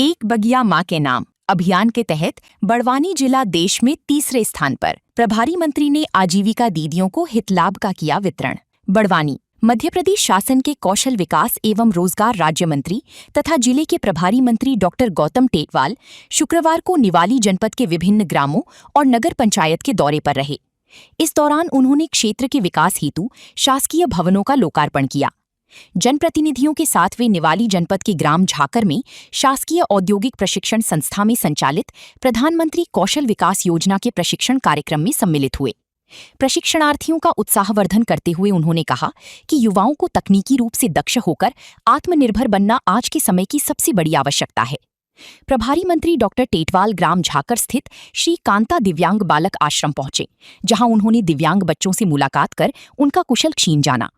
एक बगिया मां के नाम अभियान के तहत बड़वानी जिला देश में तीसरे स्थान पर। प्रभारी मंत्री ने आजीविका दीदियों को हितलाभ का किया वितरण। बड़वानी मध्य प्रदेश शासन के कौशल विकास एवं रोजगार राज्य मंत्री तथा जिले के प्रभारी मंत्री डॉक्टर गौतम टेटवाल शुक्रवार को निवाली जनपद के विभिन्न ग्रामों और नगर पंचायत के दौरे पर रहे। इस दौरान उन्होंने क्षेत्र के विकास हेतु शासकीय भवनों का लोकार्पण किया। जनप्रतिनिधियों के साथ वे निवाली जनपद के ग्राम झाकर में शासकीय औद्योगिक प्रशिक्षण संस्था में संचालित प्रधानमंत्री कौशल विकास योजना के प्रशिक्षण कार्यक्रम में सम्मिलित हुए। प्रशिक्षणार्थियों का उत्साहवर्धन करते हुए उन्होंने कहा कि युवाओं को तकनीकी रूप से दक्ष होकर आत्मनिर्भर बनना आज के समय की सबसे बड़ी आवश्यकता है। प्रभारी मंत्री डॉक्टर टेटवाल ग्राम झाकर स्थित श्री कांता दिव्यांग बालक आश्रम पहुंचे, जहां उन्होंने दिव्यांग बच्चों से मुलाकात कर उनका कुशल क्षीण जाना।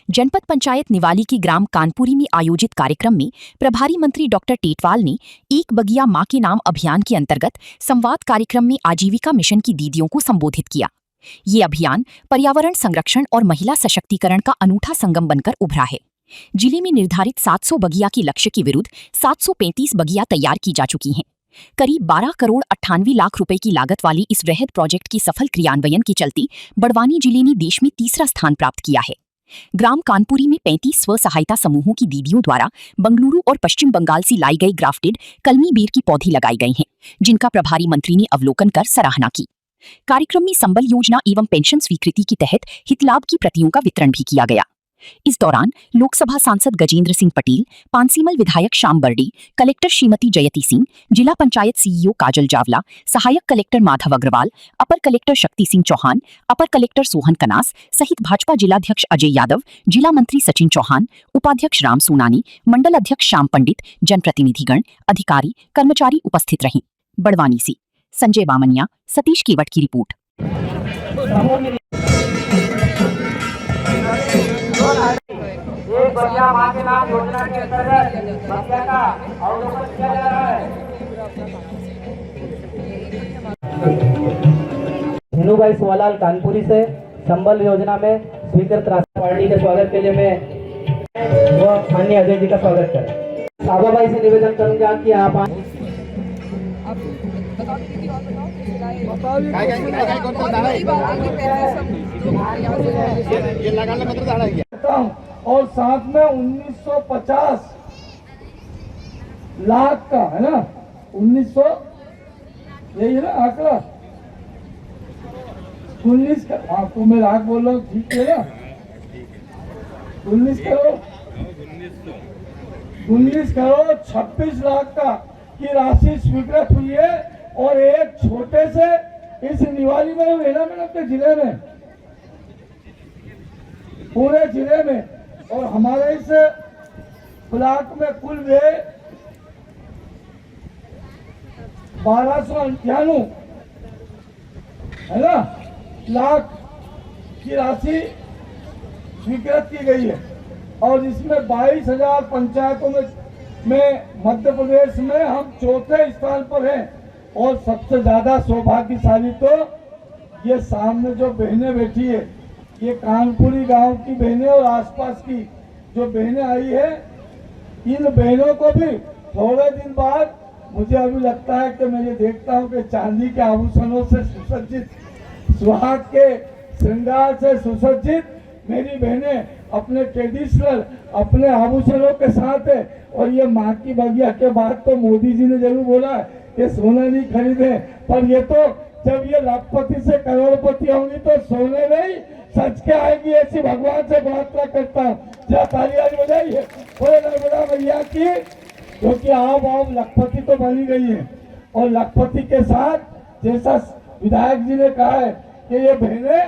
जनपद पंचायत निवाली की ग्राम कानपुरी में आयोजित कार्यक्रम में प्रभारी मंत्री डॉक्टर टेटवाल ने एक बगिया मां के नाम अभियान के अंतर्गत संवाद कार्यक्रम में आजीविका मिशन की दीदियों को संबोधित किया। ये अभियान पर्यावरण संरक्षण और महिला सशक्तिकरण का अनूठा संगम बनकर उभरा है। जिले में निर्धारित 700 बगिया के लक्ष्य के विरुद्ध 735 बगिया तैयार की जा चुकी हैं। करीब 12 करोड़ 98 लाख रुपए की लागत वाली इस वृहद प्रोजेक्ट की सफल क्रियान्वयन के चलते बड़वानी जिले ने देश में तीसरा स्थान प्राप्त किया है। ग्राम कानपुरी में 35 स्व सहायता समूहों की दीदियों द्वारा बंगलुरु और पश्चिम बंगाल से लाई गई ग्राफ्टेड कलमी बेर की पौधे लगाई गई हैं, जिनका प्रभारी मंत्री ने अवलोकन कर सराहना की। कार्यक्रम में संबल योजना एवं पेंशन स्वीकृति के तहत हितलाभ की प्रतियों का वितरण भी किया गया। इस दौरान लोकसभा सांसद गजेंद्र सिंह पटेल, पांसीमल विधायक श्याम बर्डी, कलेक्टर श्रीमती जयती सिंह, जिला पंचायत सीईओ काजल जावला, सहायक कलेक्टर माधव अग्रवाल, अपर कलेक्टर शक्ति सिंह चौहान, अपर कलेक्टर सोहन कनास सहित भाजपा जिलाध्यक्ष अजय यादव, जिला मंत्री सचिन चौहान, उपाध्यक्ष राम सोनानी, मंडल अध्यक्ष श्याम पंडित, जनप्रतिनिधिगण, अधिकारी, कर्मचारी उपस्थित रहे। बड़वानी से संजय बामनिया, सतीश केवट की रिपोर्ट। एक बगिया मां के नाम योजना के अंतर्गत बगिया का अवलोकन किया जा रहा है। धीनूभाई सुवालाल कानपुरी से संबल योजना में स्वीकृत राष्ट्रीय पार्टी के स्वागत के लिए मैं व माननीय अजय जी का स्वागत करें। साबा भाई से निवेदन करूंगा कि आप और साथ में 1950 लाख का है ना, 1900 यही है ना आंकड़ा, 19 का आपको मैं लाख बोल रहा हूँ, ठीक है ना, 19 करोड़ 26 लाख का की राशि स्वीकृत हुई है। और एक छोटे से इस निवाली में मैडम के जिले में, पूरे जिले में और हमारे इस ब्लॉक में कुल वे 1298 है ना लाख की राशि स्वीकृत की गई है। और इसमें 22,000 पंचायतों में मध्य प्रदेश में हम चौथे स्थान पर हैं। और सबसे ज्यादा सौभाग्यशाली तो ये सामने जो बहनें बैठी है, ये कानपुरी गांव की बहनें और आसपास की जो बहनें आई है, इन बहनों को भी थोड़े दिन बाद मुझे अभी लगता है कि मैं ये देखता हूँ कि चांदी के आभूषणों से सुसज्जित, सुहाग के श्रृंगार से सुसज्जित मेरी बहनें अपने ट्रेडिशनल अपने आभूषणों के साथ है। और ये माँ की बगिया के बाद तो मोदी जी ने जरूर बोला है कि सोना नहीं खरीदे, पर ये तो जब ये लाखपति से करोड़पति होंगी तो सोने नहीं सच के आएगी, ऐसी भगवान से प्रार्थना करता हूँ। जहाँ तालियां बजाइए बोले नर्मदा मैया की, क्योंकि आप लखपति तो बनी गई है। और लखपति के साथ जैसा विधायक जी ने कहा है कि ये बहनें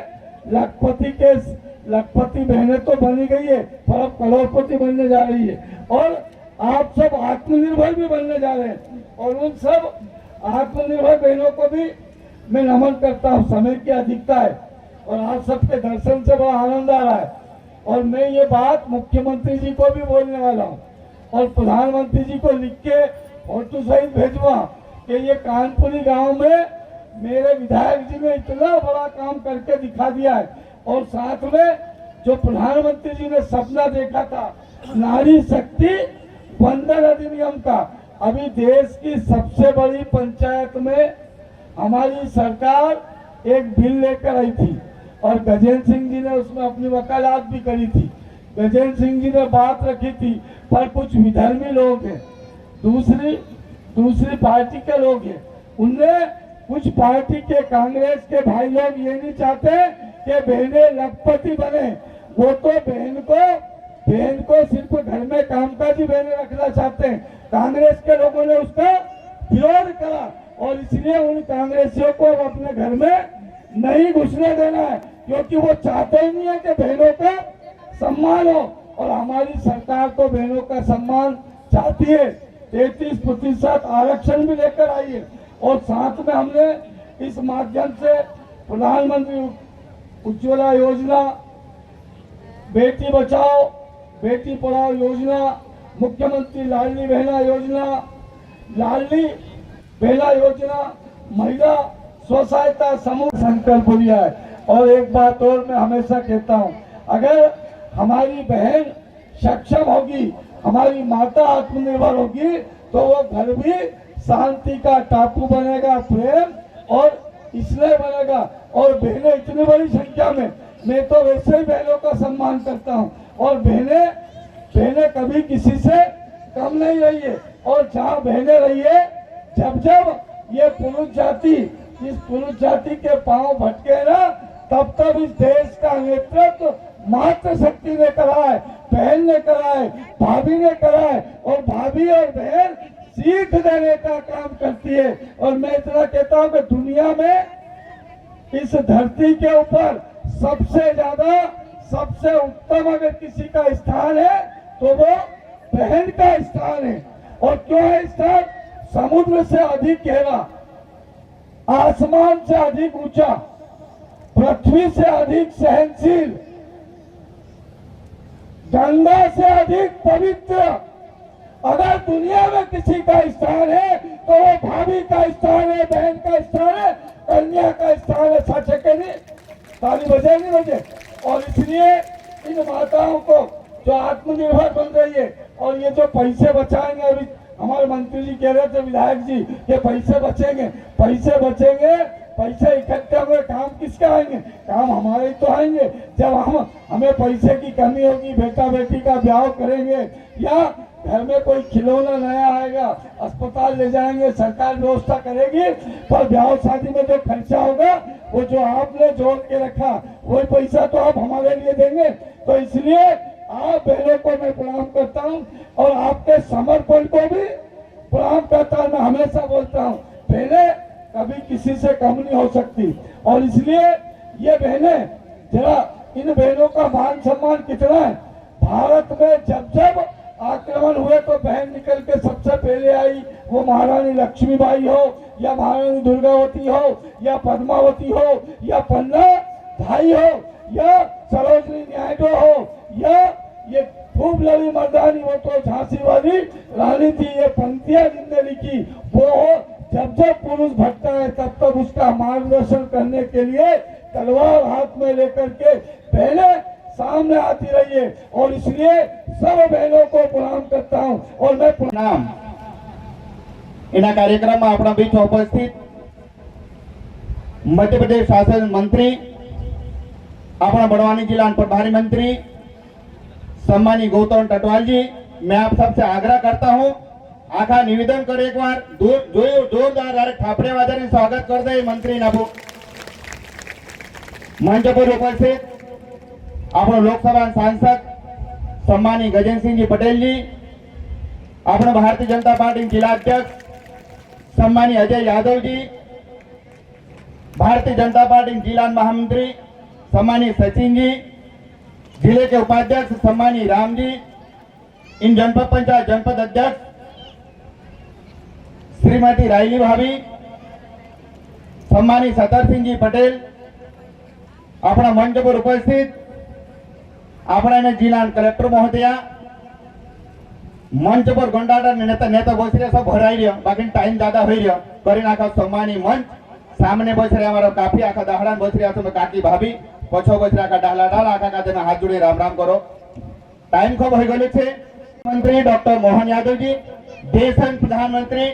लखपति बहनें तो बनी गई है, पर अब करोड़पति बनने जा रही है। और आप सब आत्मनिर्भर भी बनने जा रहे हैं। और उन सब आत्मनिर्भर बहनों को भी मैं नमन करता हूँ। समय की अधिकता है और आप सबके दर्शन से बड़ा आनंद आ रहा है। और मैं ये बात मुख्यमंत्री जी को भी बोलने वाला हूँ और प्रधानमंत्री जी को लिख के फोटो सहित भेजवा कि ये कानपुरी गांव में मेरे विधायक जी ने इतना बड़ा काम करके दिखा दिया है। और साथ में जो प्रधानमंत्री जी ने सपना देखा था नारी शक्ति वंदन अधिनियम का, अभी देश की सबसे बड़ी पंचायत में हमारी सरकार एक बिल लेकर आई थी और गजेंद्र सिंह जी ने उसमें अपनी वकालत भी करी थी। गजेंद्र सिंह जी ने बात रखी थी, पर कुछ विधर्मी लोग हैं, दूसरी पार्टी के लोग हैं, उनने कुछ पार्टी के कांग्रेस के भाई लोग ये नहीं चाहते कि बहनें लखपति बने। वो तो बहन को सिर्फ घर में कामकाजी बहनें रखना चाहते हैं। कांग्रेस के लोगों ने उसका विरोध करा और इसलिए उन कांग्रेसियों को अपने घर में नहीं घुसने देना है, क्योंकि वो चाहते ही नहीं है कि बहनों का सम्मान हो। और हमारी सरकार तो बहनों का सम्मान चाहती है। 33% आरक्षण भी लेकर आई है और साथ में हमने इस माध्यम से प्रधानमंत्री उज्ज्वला योजना, बेटी बचाओ बेटी पढ़ाओ योजना, मुख्यमंत्री लाडली बहना योजना, महिला स्व सहायता समूह संकल्प लिया है। और एक बात और मैं हमेशा कहता हूँ, अगर हमारी बहन सक्षम होगी, हमारी माता आत्मनिर्भर होगी, तो वो घर भी शांति का टापू बनेगा, प्रेम और स्नेह बनेगा। और बहनें इतनी बड़ी संख्या में, मैं तो वैसे ही बहनों का सम्मान करता हूँ और बहनें कभी किसी से कम नहीं रही है। और जहाँ बहनें रही है, जब ये इस पुरुष जाति के पांव भटके ना, तब इस देश का नेतृत्व मातृशक्ति ने करा है, बहन ने करा है, भाभी ने करा है। और भाभी और बहन सीख देने का काम करती है। और मैं इतना कहता हूँ कि दुनिया में इस धरती के ऊपर सबसे उत्तम अगर किसी का स्थान है तो वो बहन का स्थान है। और क्यों है स्थान? समुद्र से अधिक गहरा, आसमान से अधिक ऊंचा, पृथ्वी से अधिक सहनशील, गंगा से अधिक पवित्र। अगर दुनिया में किसी का स्थान है तो वो भाभी का स्थान है, बहन का स्थान है, कन्या का स्थान है। सच है कि नहीं? ताली बजे नहीं बजे? और इसलिए इन माताओं को जो आत्मनिर्भर बन रही है, और ये जो पैसे बचाएंगे, अभी हमारे मंत्री जी कह रहे थे, विधायक जी, कि पैसे बचेंगे, पैसे इकट्ठे होंगे, काम किसके आएंगे? काम हमारे ही तो आएंगे। जब हमें पैसे की कमी होगी, बेटा बेटी का ब्याह करेंगे या घर में कोई खिलौना नया आएगा, अस्पताल ले जाएंगे, सरकार व्यवस्था करेगी। पर ब्याह शादी में जो खर्चा होगा, वो जो आपने जोड़ के रखा, वही पैसा तो आप हमारे लिए देंगे। तो इसलिए आप बहनों को मैं प्रणाम करता हूँ और आपके समर्पण को भी प्रणाम करता हूँ। मैं हमेशा बोलता हूँ, बहनें कभी किसी से कम नहीं हो सकती। और इसलिए ये बहनें, जरा इन बहनों का मान सम्मान कितना है। भारत में जब आक्रमण हुए तो बहन निकल के सबसे पहले आई, वो महारानी लक्ष्मीबाई हो या महारानी दुर्गावती हो या पद्मावती हो या पन्ना भाई हो या सरोजनी नायडू हो या ये खूब लड़ी मर्दानी, वो तो झांसी वाली रानी थी। ये पंक्तियां जिनने लिखी वो हो, जब पुरुष भटका है तब उसका मार्गदर्शन करने के लिए तलवार हाथ में लेकर के बहनें सामने आती रही है। और इसलिए सब बहनों को प्रणाम करता हूं। और मैं प्रणाम इन कार्यक्रम में अपना बीच उपस्थित मध्य प्रदेश शासन मंत्री, अपना बड़वानी जिला प्रभारी मंत्री सम्मानी गौतम टटवाल जी, मैं आप सबसे आग्रह करता हूं, आखा निवेदन कर एक बार जोरदार थापड़े वादन स्वागत कर दे मंत्री नाबू। मंच पर उपस्थित अपना लोकसभा सांसद सम्मानी गजेंद्र सिंह जी पटेल जी, अपना भारतीय जनता पार्टी जिला अध्यक्ष सम्मानी अजय यादव जी, भारतीय जनता पार्टी जिला महामंत्री सम्मानी सचिन जी, जिले के उपाध्यक्ष सम्मानी राम जी, इन जनपद पंचायत जनपद अध्यक्ष श्रीमती रायली भाभी, सम्मानी सतर सिंह जी पटेल, अपना मंच पर उपस्थित अपना जिला कलेक्टर महोदया, मंच पर गंडाटा नेता बस रहे सब भराई रहा, बाकी टाइम ज्यादा हो रहा करी नाखा सम्मानी मंच सामने बस रहे हमारा काफी आखा दहड़ा बस रहा तो काकी भाभी पछो बस रहा डाला डाल आखा का हाथ जोड़े राम राम करो। टाइम खूब हो गए। मंत्री डॉक्टर मोहन यादव जी, देश प्रधानमंत्री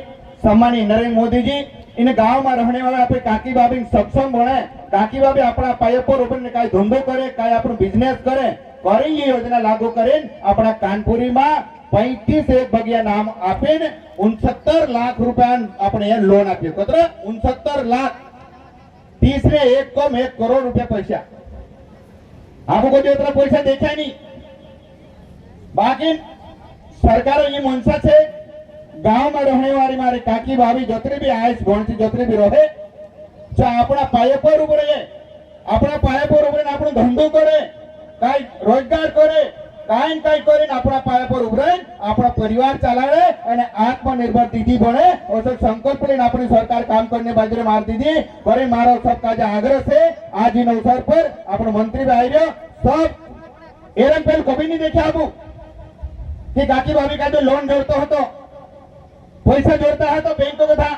सम्मानीय नरेंद्र मोदी जी इन गांव में रहने वाला अपने काकी भाभी सक्षम बने, काकी भाभी अपना पाये पर उभरीने काई धंधो करे, काई आपनो बिजनेस करे, करी ये योजना लागू करें अपना कानपुरी में 35 एक बगिया नाम आपीने 69 लाख रुपया अपने यहाँ लोन आप्યું. कतरा 69 लाख 30 ने 1 करोड़ रुपया पैसा. आपको जो इतना पैसा देखा नहीं. बाकी सरकार ये मनसा छे गांव में रहने वाली मारे काकी भाभी जोतरी भी आयस भणती जोतरी भी रहे जो अपना पाये पर उभे रहे, अपना पाये पर उभे अपनो धंधो करे, काई रोजगार करे, काई काई કરીને આપણા પાયા પર ઉભરે આપણા પરિવાર ચલાવે અને આત્મનિર્ભર દીદી બને और सब संकल्प लेने अपनी सरकार काम करने बाजरे मार दीदी करे. मारो सबका जो आग्रह है आज इन अवसर पर अपने मंत्री भाई सब एरन पहले कभी नहीं देखे आपू कि काकी भाभी का जो लोन जोड़ता हो तो पैसा जोड़ता है तो बैंकों का था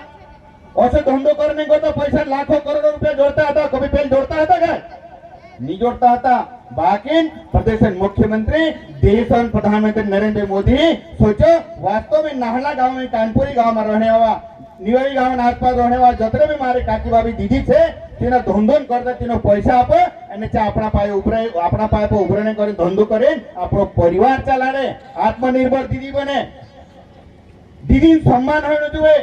और से धंधो करने को तो पैसा लाखों करोड़ों रुपया जोड़ता था, कभी पहले जोड़ता था क्या? नहीं जोड़ता था. बाकी प्रदेश मुख्यमंत्री देश और प्रधानमंत्री नरेंद्र मोदी सोचो वास्तव में नाहला गांव में कानपुरी गांव में रहने वाला निवाड़ी गांव में आसपास रहने वाला जतरे भी मारे काकी भाभी दीदी छे तेना धंधो करता तेनो पैसा आपे અને ચા આપણા પાયે ઉભરે આપણા પાયે પર ઉભરणे કરી ધંધો કરે આપણો પરિવાર ચલાવે આત્મનિર્ભર દીદી બને. દીદી सम्मान होने जुए,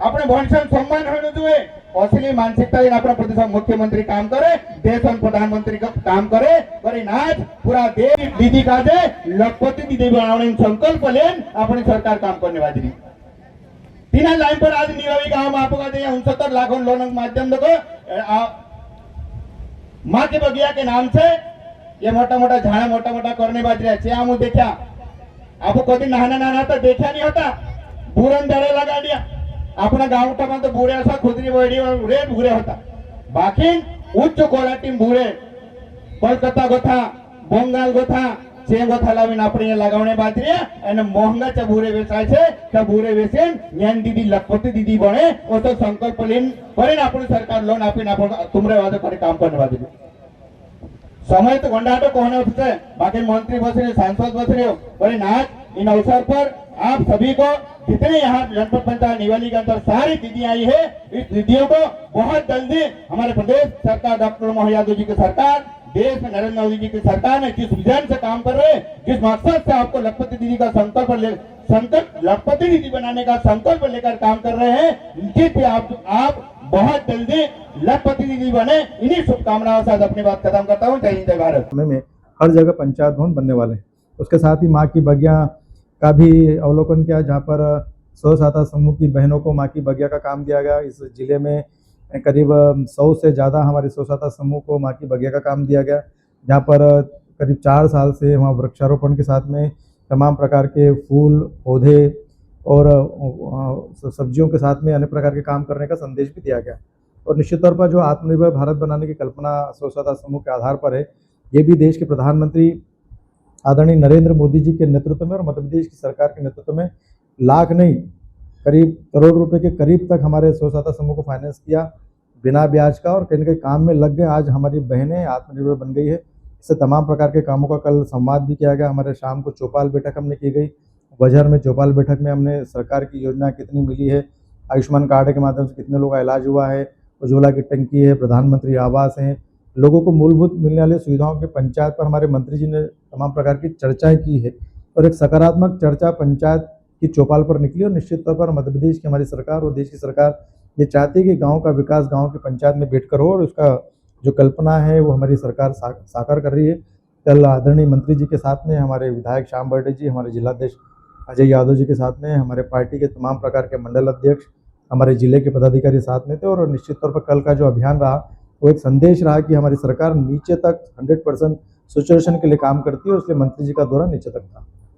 अपने भणसन सम्मान होने जुए. असली मानसिकता इन अपना प्रदेश मुख्यमंत्री काम करे, देश और प्रधानमंत्री का काम करे और आज पूरा देश दीदी का जे लखपति दीदी बनाने संकल्प लेन अपनी सरकार काम करने वाली. तीन लाइन पर आज निवाड़ी गांव में आपको 69 लाख लोन माध्यम देखो माँ के बगिया के नाम से ये मोटा मोटा झाड़ा मोटा मोटा करने बाज रहे हैं. हम देखा आपको कभी नहाना नहाना तो देखा नहीं होता, बुरन डरे लगा दिया अपना गांव में तो बुरे असा खुदरी बड़ी रेट बुरे होता. बाकी उच्च क्वालिटी बुरे कोलकाता गोथा बंगाल गोथा चे गोथा लावीने આપણે અહીંયા લગાવણે બાજરી અને મોંઘા ચબુરે વેચાય છે તો બુરે વેચીને જ્ઞાન દીદી લખપતિ દીદી બને ઓ તો સંકલ્પ લઈને કરીને આપણી સરકાર લોન આપીને આપણે तुमरे वादे करे काम करने वाली. समय तो गंडाटो कोने उठते बाकी मंत्री बस रहे सांसद बस रहे बड़े नाच. इन अवसर पर आप सभी को जितने यहाँ जनपद पंचायत निवाली के अंदर सारी दीदी आई है इस दीदियों को बहुत जल्दी हमारे प्रदेश सरकार डॉक्टर मोहन यादव जी की सरकार देश में नरेंद्र मोदी जी की सरकार ने जिस विजन से काम कर रहे हैं, जिस मकसद से आपको लखपति दीदी का संकल्प लखपति दीदी बनाने का संकल्प लेकर काम कर रहे हैं, निश्चित आप बहुत जल्दी लखपति दीदी बने. इन्हीं शुभकामनाओं के साथ अपनी बात खत्म करता हूँ. जय हिंद जय भारत. में हर जगह पंचायत भवन बनने वाले हैं. उसके साथ ही माँ की बगिया का भी अवलोकन किया जहाँ पर स्व सहायता समूह की बहनों को माँ की बगिया का काम दिया गया. इस जिले में करीब 100 से ज़्यादा हमारे स्व सहायता समूह को माँ की बगिया का काम दिया गया, जहाँ पर करीब 4 साल से वहाँ वृक्षारोपण के साथ में तमाम प्रकार के फूल पौधे और सब्जियों के साथ में अन्य प्रकार के काम करने का संदेश भी दिया गया. और निश्चित तौर पर जो आत्मनिर्भर भारत बनाने की कल्पना स्व सहायता समूह के आधार पर है, ये भी देश के प्रधानमंत्री आदरणीय नरेंद्र मोदी जी के नेतृत्व में और मध्य प्रदेश की सरकार के नेतृत्व में लाख नहीं करीब करोड़ रुपए के करीब तक हमारे स्व सहायता समूह को फाइनेंस किया बिना ब्याज का और कहीं न कहीं काम में लग गए. आज हमारी बहनें आत्मनिर्भर बन गई है. इससे तमाम प्रकार के कामों का कल संवाद भी किया गया. हमारे शाम को चौपाल बैठक हमने की गई. वजहर में चौपाल बैठक में हमने सरकार की योजना कितनी मिली है, आयुष्मान कार्ड के माध्यम से कितने लोगों का इलाज हुआ है, उज्ज्वला की टंकी है, प्रधानमंत्री आवास है, लोगों को मूलभूत मिलने वाली सुविधाओं के पंचायत पर हमारे मंत्री जी ने तमाम प्रकार की चर्चाएं की है और एक सकारात्मक चर्चा पंचायत की चौपाल पर निकली. और निश्चित तौर पर मध्य प्रदेश की हमारी सरकार और देश की सरकार ये चाहती है कि गांव का विकास गांव की पंचायत में बैठकर हो और उसका जो कल्पना है वो हमारी सरकार साकार कर रही है. कल आदरणीय मंत्री जी के साथ में हमारे विधायक श्याम बर्डे जी, हमारे जिलाध्यक्ष अजय यादव जी के साथ में हमारे पार्टी के तमाम प्रकार के मंडल अध्यक्ष, हमारे जिले के पदाधिकारी साथ में थे. और निश्चित तौर पर कल का जो अभियान रहा वो एक संदेश रहा कि हमारी सरकार नीचे तक 100% सिचुएशन के लिए काम करती है और इसलिए मंत्री जी का दौरा नीचे तक था.